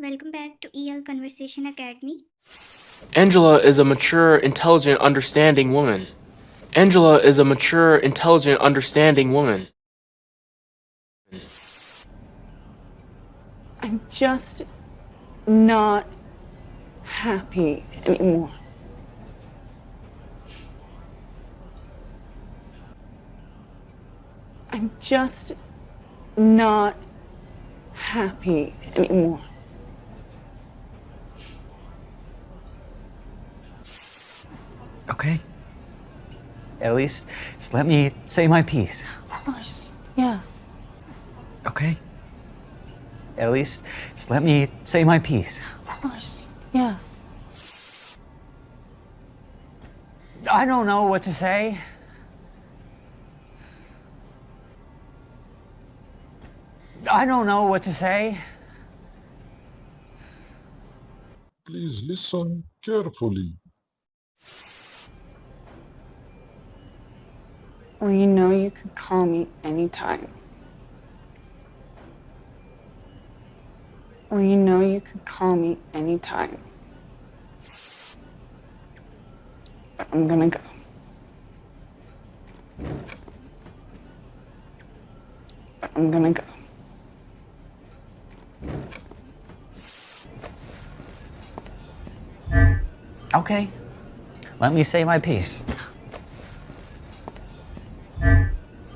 welcome back to EL Conversation Academy. Angela is a mature, intelligent, understanding woman. Angela is a mature, intelligent, understanding woman. I'm just not happy anymore. I'm just not happy anymore. Okay. At least just let me say my piece. Of course, yeah. Okay. At least just let me say my piece. Of course, yeah. I don't know what to say. I don't know what to say. Please listen carefully. Well, you know you could call me anytime. Well, you know you could call me anytime. But I'm gonna go. But I'm gonna go. Okay. Let me say my piece.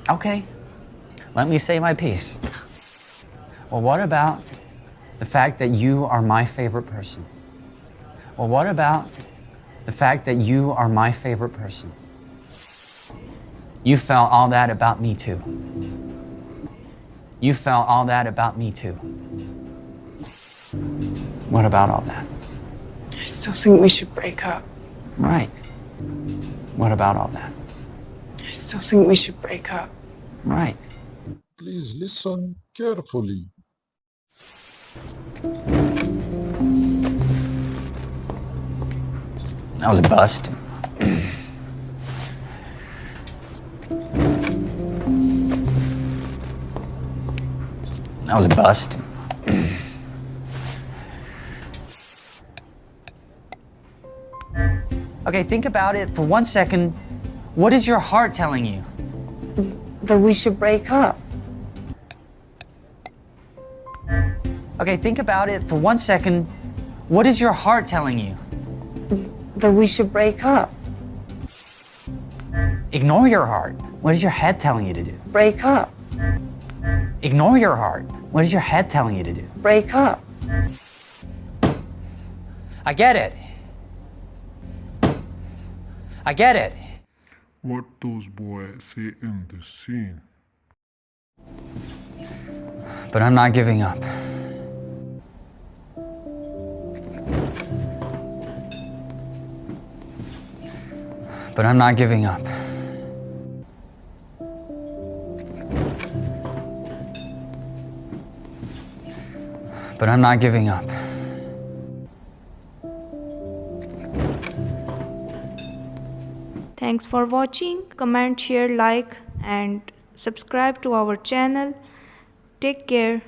Okay. Let me say my piece. Well, what about the fact that you are my favorite person? Well, what about the fact that you are my favorite person? You felt all that about me too. You felt all that about me too. What about all that? I still think we should break up. Right. What about all that? I still think we should break up. Right. Please listen carefully. That was a bust. That was a bust. Okay, think about it for 1 second. What is your heart telling you? That we should break up. Okay, think about it for 1 second. What is your heart telling you? That we should break up. Ignore your heart. What is your head telling you to do? Break up. Ignore your heart. What is your head telling you to do? Break up. I get it. I get it. What those boys say in the scene. But I'm not giving up. But I'm not giving up. But I'm not giving up. Thanks for watching. Comment, share, like and subscribe to our channel. Take care.